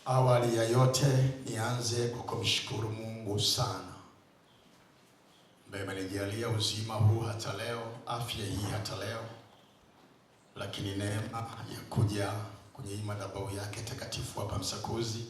Awali ya yote nianze kwa kumshukuru Mungu sana ambaye amenijalia uzima huu hata leo, afya hii hata leo, lakini neema ya kuja kwenye madhabahu yake takatifu hapa Msakuzi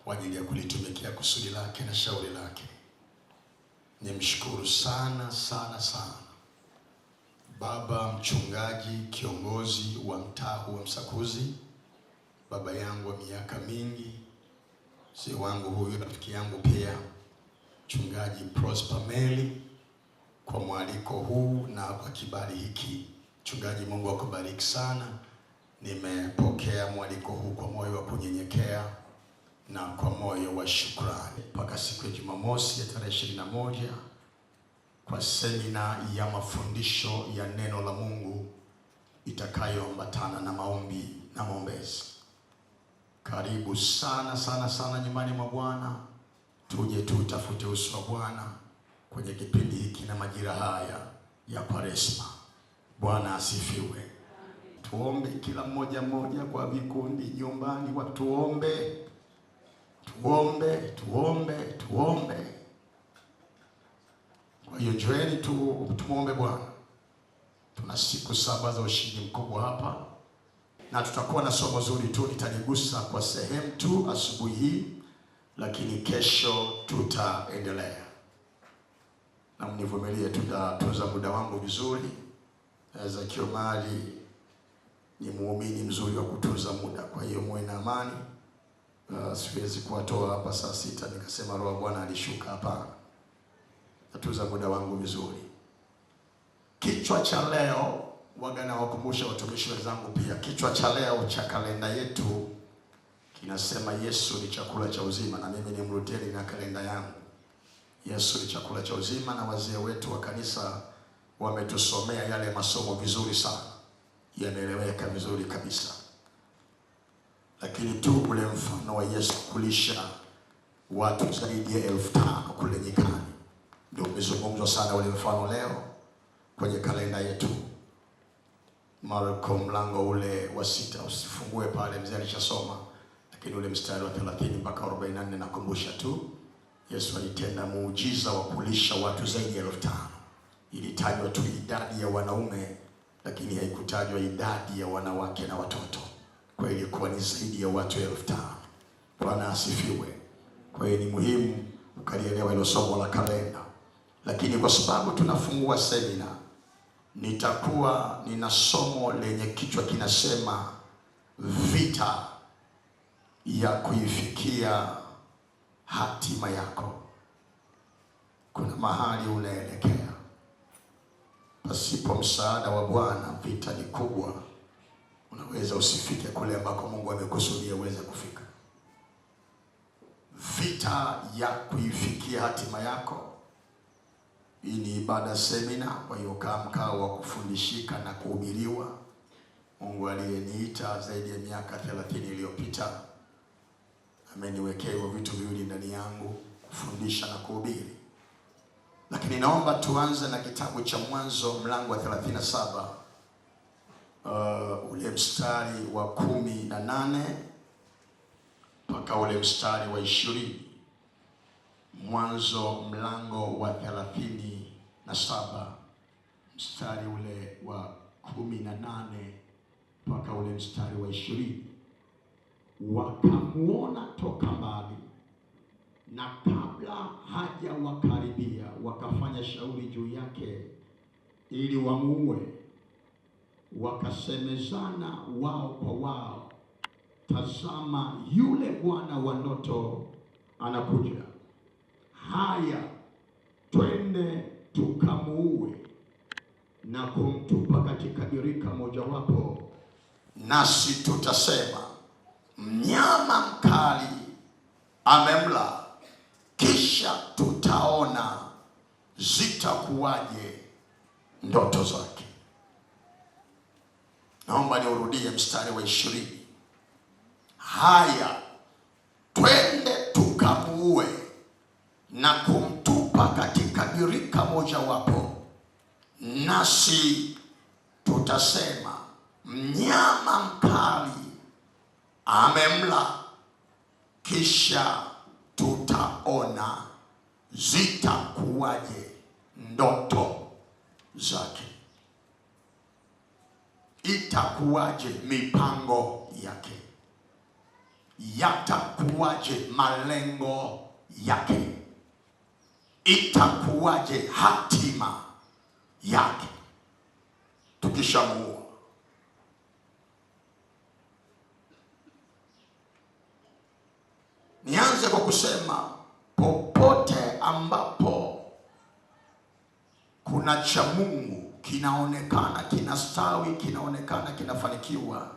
kwa ajili ya kulitumikia kusudi lake na shauri lake. Nimshukuru sana sana sana baba mchungaji kiongozi wa mtaa huu wa Msakuzi, baba yangu wa miaka mingi, mzee wangu huyu, rafiki yangu pia, mchungaji Prosper Meli, kwa mwaliko huu na kwa kibali hiki. Mchungaji, Mungu akubariki sana. Nimepokea mwaliko huu kwa moyo wa kunyenyekea na kwa moyo wa shukrani. Mpaka siku ya Jumamosi ya tarehe 21 kwa semina ya mafundisho ya neno la Mungu itakayoambatana na maombi na maombezi. Karibu sana sana sana nyumbani mwa Bwana. Tuje tutafute uso wa Bwana kwenye kipindi hiki na majira haya ya Kwaresma. Bwana asifiwe. Tuombe kila mmoja mmoja kwa vikundi nyumbani, watuombe. Tuombe. Kwa hiyo njoeni tumuombe Bwana. Tuna siku 7 za ushindi mkubwa hapa, na tutakuwa na somo zuri tu. Nitaligusa kwa sehemu tu asubuhi hii, lakini kesho tutaendelea. Na mnivumilie, tutatunza muda wangu vizuri. Za Kiomali ni muumini mzuri wa kutunza muda, kwa hiyo muwe na amani. Siwezi kuwatoa hapa saa 6 nikasema roho Bwana alishuka. Hapana, natunza muda wangu vizuri. Kichwa cha leo, waga na wakumbusha watumishi wenzangu pia, kichwa cha leo cha kalenda yetu kinasema Yesu ni chakula cha uzima. Na mimi ni Mluteri na kalenda yangu Yesu ni chakula cha uzima, na wazee wetu wa kanisa wametusomea yale masomo vizuri sana, yanaeleweka vizuri kabisa. Lakini tu ule mfano wa Yesu kulisha watu zaidi ya 5,000 kule nyikani ndio umezungumzwa sana ule mfano leo kwenye kalenda yetu. Marko mlango ule wa 6, usifungue pale, mzee alishasoma, lakini ule mstari wa 30 mpaka 44 nakumbusha tu. Yesu alitenda muujiza wa kulisha watu zaidi ya 5,000. Ilitajwa tu idadi ya wanaume, lakini haikutajwa idadi ya wanawake na watoto. Kwa hiyo ilikuwa ni zaidi ya watu 5,000. Bwana asifiwe. Kwa hiyo ni muhimu ukalielewa hilo somo la kalenda. Lakini kwa sababu tunafungua semina, nitakuwa nina somo lenye kichwa kinasema vita ya kuifikia hatima yako. Kuna mahali unaelekea, pasipo msaada wa Bwana vita ni kubwa. Unaweza usifike kule ambako Mungu amekusudia uweze kufika. Vita ya kuifikia hatima yako. Hii ni ibada semina, kwa hiyo mkao wa kufundishika na kuhubiriwa. Mungu aliyeniita zaidi ya miaka 30 iliyopita ameniwekea hivyo vitu viwili ndani yangu, kufundisha na kuhubiri. Lakini naomba tuanze na kitabu cha Mwanzo mlango wa 37, ule mstari wa 18 mpaka ule mstari wa 20. Mwanzo mlango wa 37 mstari ule wa 18 mpaka ule mstari wa 20. Wakamuona toka mbali, na kabla haja wakaribia, wakafanya shauri juu yake ili wamuue. Wakasemezana wao kwa wao, tazama, yule bwana wa ndoto anakuja. Haya, twende tukamuue na kumtupa katika birika mojawapo, nasi tutasema mnyama mkali amemla, kisha tutaona zitakuwaje ndoto zake. Naomba niurudie mstari wa 20. Haya, twende tukamuue na kumtupa katika birika mojawapo, nasi tutasema mnyama mkali amemla, kisha tutaona zitakuwaje ndoto zake, itakuwaje mipango yake, yatakuwaje malengo yake, itakuwaje hatima yake tukishamuua. Nianze kwa kusema popote ambapo kuna cha Mungu kinaonekana kinastawi, kinaonekana kinafanikiwa,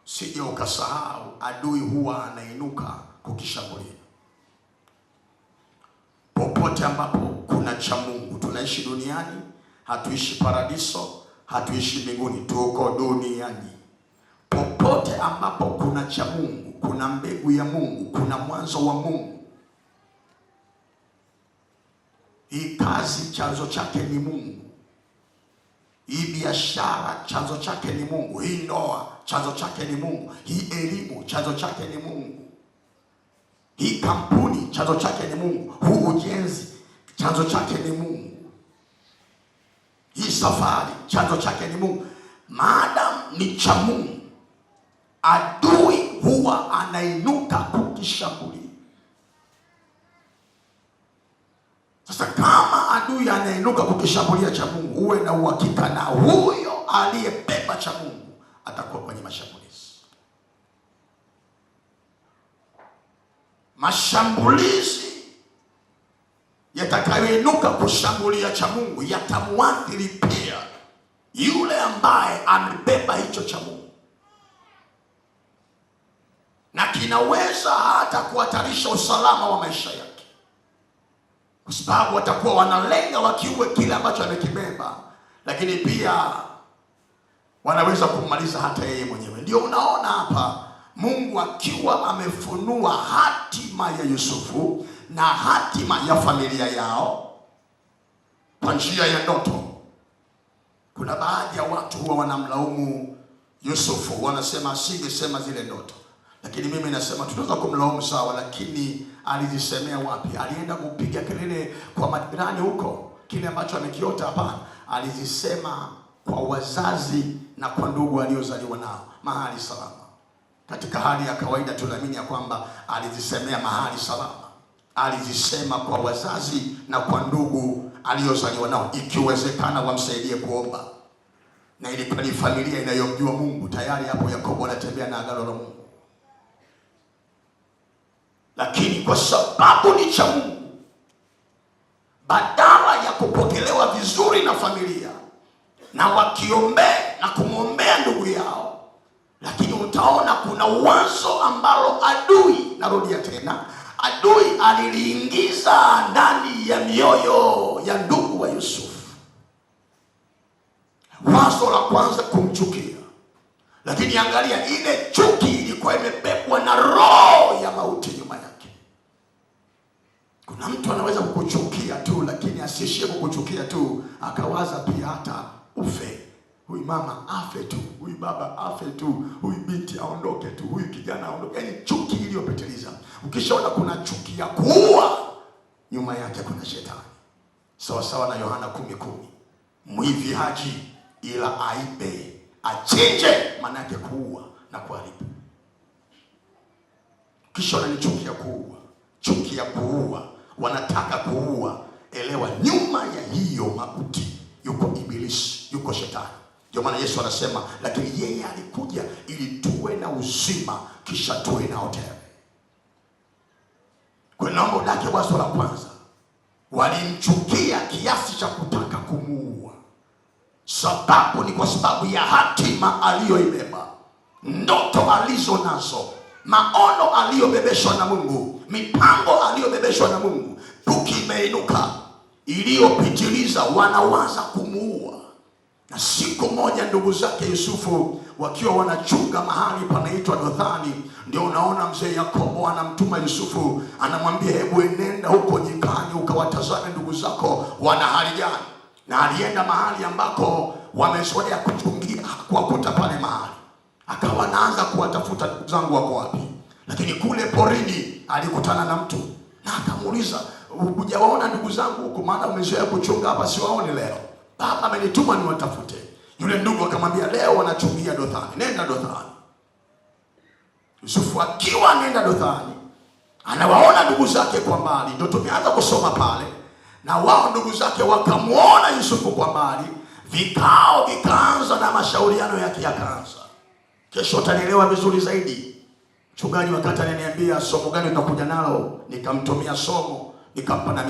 sije ukasahau adui huwa anainuka kukishambulia. Popote ambapo kuna cha Mungu, tunaishi duniani, hatuishi paradiso, hatuishi mbinguni, tuko duniani. Popote ambapo kuna cha Mungu, kuna mbegu ya Mungu, kuna mwanzo wa Mungu. Hii kazi chanzo chake ni Mungu. Hii biashara chanzo chake ni Mungu. Hii ndoa chanzo chake ni Mungu. Hii elimu chanzo chake ni Mungu. Hii kampuni chanzo chake ni Mungu. Huu ujenzi chanzo chake ni Mungu. Hii safari chanzo chake ni Mungu. Maadamu ni cha Mungu, adui huwa anainuka kukishambulia. Sasa kama adui anainuka kukishambulia cha Mungu, uwe na uhakika na huyo aliyebeba cha Mungu atakuwa kwenye mashambulizi. Mashambulizi yatakayoinuka kushambulia cha Mungu yatamwathiri pia yule ambaye amebeba hicho cha Mungu, na kinaweza hata kuhatarisha usalama wa maisha yake, kwa sababu watakuwa wanalenga wakiue kile ambacho amekibeba, lakini pia wanaweza kummaliza hata yeye mwenyewe. Ndio unaona hapa Mungu akiwa amefunua hatima ya Yusufu na hatima ya familia yao kwa njia ya ndoto. Kuna baadhi ya watu huwa wanamlaumu Yusufu, wanasema asingesema zile ndoto. Lakini mimi nasema tunaweza kumlaumu sawa, lakini alizisemea wapi? Alienda kupiga kelele kwa majirani huko kile ambacho amekiota? Hapana, alizisema kwa wazazi na kwa ndugu aliozaliwa nao mahali salama. Katika hali ya kawaida tunaamini ya kwamba alizisemea mahali salama. Alizisema kwa wazazi na kwa ndugu aliozaliwa nao, ikiwezekana wamsaidie kuomba. Na ilikuwa ni familia inayomjua Mungu. Tayari hapo Yakobo anatembea na agano la Mungu. Lakini kwa sababu ni cha Mungu, badala ya kupokelewa vizuri na familia na wakiombea na kumwombea ndugu yao, lakini utaona kuna wazo ambalo adui, narudia tena, adui aliliingiza ndani ya mioyo ya ndugu wa Yusufu. Wazo la kwanza, kumchukia. Lakini angalia, ile chuki ilikuwa imebebwa na roho ya mauti nyuma yake. Kuna mtu anaweza kukuchukia tu, lakini asiishie kukuchukia tu, akawaza pia hata ufe. Huyu mama afe tu, huyu baba afe tu, huyu binti aondoke tu, huyu kijana aondoke. Yaani chuki iliyopitiliza. Ukishaona kuna chuki ya kuua, nyuma yake kuna shetani. Sawa sawa na Yohana 10:10. Mwivi haji ila aibe, achinje, maana yake kuua na kuharibu. Kisha ni chuki ya kuua, chuki ya kuua, wanataka kuua. Elewa, nyuma ya hiyo mauti yuko ibilisi, yuko shetani. Ndio maana Yesu anasema, lakini yeye alikuja ili tuwe na uzima, kisha tuwe na tele. Kwa neno lake, wazo la kwanza, walimchukia kiasi cha kutaka kumuua. Sababu ni kwa sababu ya hatima aliyoibeba, ndoto alizo nazo, maono aliyobebeshwa na Mungu, mipango aliyobebeshwa na Mungu. Tukimeinuka iliyopitiliza, wanawaza kumuua. Na siku moja ndugu zake Yusufu wakiwa wanachunga mahali panaitwa Dothani, ndio unaona mzee Yakobo anamtuma Yusufu, anamwambia hebu enenda huko nyikani ukawatazame ndugu zako wana hali gani. Na alienda mahali ambako wamezoea kuchungia, kuwakuta pale mahali. Akawa anaanza kuwatafuta ndugu zangu wako wapi? Lakini kule porini alikutana na mtu na akamuuliza, hujawaona ndugu zangu huko? Maana umezoea kuchunga hapa, siwaoni leo. Baba amenituma niwatafute. Yule ndugu akamwambia, leo wanachungia Dothani, nenda Dothani. Yusufu akiwa anaenda Dothani, anawaona ndugu zake kwa mbali. Ndio tumeanza kusoma pale, na wao ndugu zake wakamuona Yusufu kwa mbali. Vikao vikaanza na mashauriano yake yakaanza. Kesho utanielewa vizuri zaidi. Mchungaji wakati ananiambia somo gani utakuja nalo, nikamtumia somo, nikampa na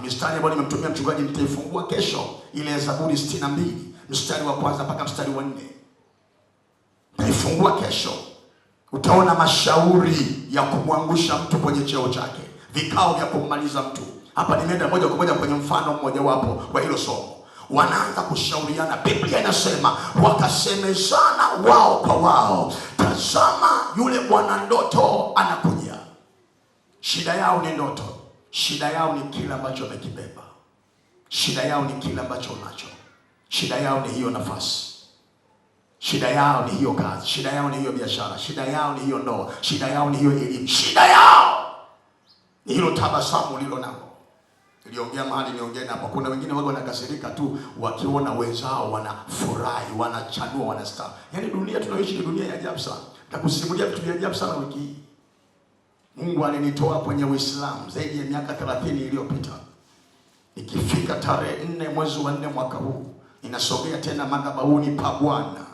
mistari ambayo nimemtumia mchungaji, nitaifungua kesho, ile Zaburi 62 mstari wa kwanza mpaka mstari wa 4. Nitaifungua kesho. Utaona mashauri ya kumwangusha mtu kwenye cheo chake, vikao vya kummaliza mtu. Hapa nimeenda moja kwa moja kwenye mfano mmoja wapo wa hilo somo. Wanaanza kushauriana. Biblia inasema wakasemezana wao kwa wao, tazama yule bwana ndoto anakuja. Shida yao ni ndoto. Shida yao ni kile ambacho wamekibeba. Shida yao ni kile ambacho unacho. Shida yao ni hiyo nafasi. Shida yao ni hiyo kazi. Shida yao ni hiyo biashara. Shida yao ni hiyo ndoa. Shida yao ni hiyo elimu. Shida yao ni hilo tabasamu lilo nalo. Niliongea mahali niongea hapa. Kuna wengine wao wanakasirika tu wakiona wenzao wanafurahi, wanachanua, wanastawi. Yaani dunia tunayoishi ni dunia ya ajabu sana. Nitakusimulia vitu vya ajabu sana wiki hii. Mungu alinitoa kwenye Uislamu zaidi ya miaka 30 iliyopita. Ikifika tarehe 4 mwezi wa 4 mwaka huu, ninasogea tena madhabahuni pa Bwana.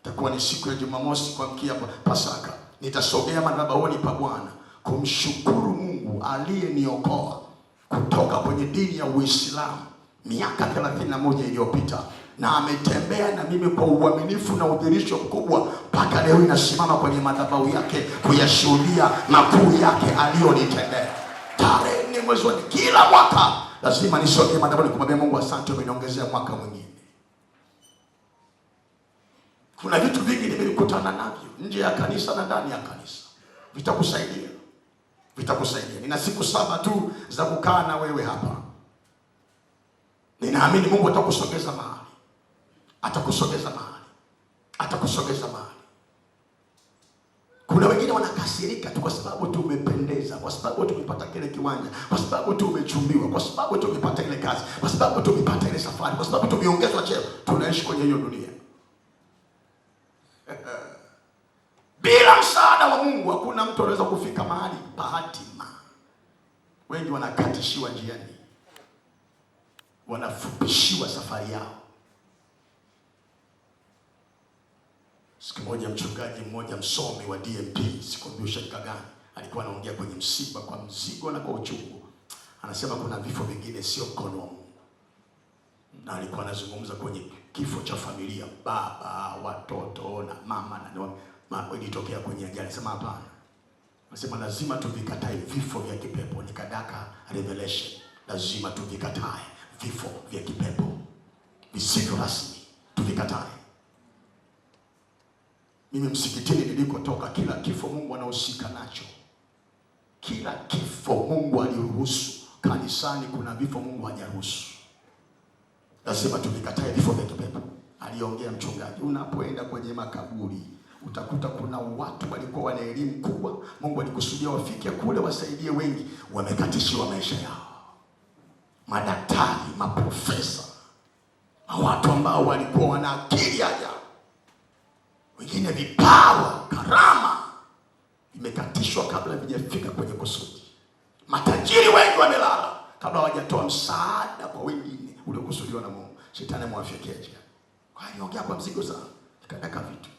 Itakuwa ni siku ya Jumamosi kuamkia Pasaka. Nitasogea madhabahuni pa Bwana kumshukuru Mungu aliyeniokoa kutoka kwenye dini ya Uislamu miaka 31 iliyopita, na ametembea na mimi kwa uaminifu na udhirisho mkubwa mpaka leo inasimama kwenye madhabahu yake kuyashuhudia makuu yake aliyonitendea. Tarehe 4 mwezi wa 4 kila mwaka lazima nisogee madhabahuni kumwambia Mungu asante, umeniongezea mwaka mwingine. Kuna vitu vingi nimekutana navyo nje ya kanisa na ndani ya kanisa. Vitakusaidia. Vitakusaidia. Nina siku 7 tu za kukaa na wewe hapa. Ninaamini Mungu atakusogeza mahali. Atakusogeza mahali. Atakusogeza mahali. Kuna wengine wanakasirika tu kwa sababu tu umependeza, kwa sababu tu umepata kile kiwanja, kwa sababu tu umechumbiwa, kwa sababu tu umepata ile kazi, kwa sababu tu umepata ile safari, kwa sababu tu umeongezwa cheo. Tunaishi kwenye hiyo dunia. Bila msaada wa Mungu hakuna mtu anaweza kufika mahali pa hatima. Wengi wanakatishiwa njiani, wanafupishiwa safari yao. Siku moja mchungaji mmoja msomi wa DMP, sikwambia shirika gani, alikuwa anaongea kwenye msiba kwa mzigo na kwa uchungu. Anasema kuna vifo vingine sio mkono wa Mungu. Na alikuwa anazungumza kwenye kifo cha familia, baba, watoto na mama na ilitokea kwenye ajali. Anasema hapana. Anasema lazima tuvikatae vifo vya kipepo. Nikadaka revelation. Lazima tuvikatae vifo vya kipepo visivyo rasmi, tuvikatae. Mimi msikitini nilikotoka, kila kifo Mungu anahusika nacho. Kila kifo Mungu aliruhusu. Kanisani kuna vifo Mungu hajaruhusu. Lazima tuvikatae vifo vya kipepo. Aliongea mchungaji, unapoenda kwenye makaburi utakuta kuna watu walikuwa wana elimu kubwa, Mungu alikusudia wafike kule wasaidie wengi, wamekatishiwa maisha yao. Madaktari, maprofesa, watu ambao walikuwa wana akili ajabu, wengine vipawa, karama, imekatishwa kabla vijafika kwenye kusudi. Matajiri wengi wamelala kabla hawajatoa msaada kwa wengine uliokusudiwa na Mungu. Shetani amewafyekeje. Kwa hiyo ongea kwa mzigo sana, nikadaka vitu.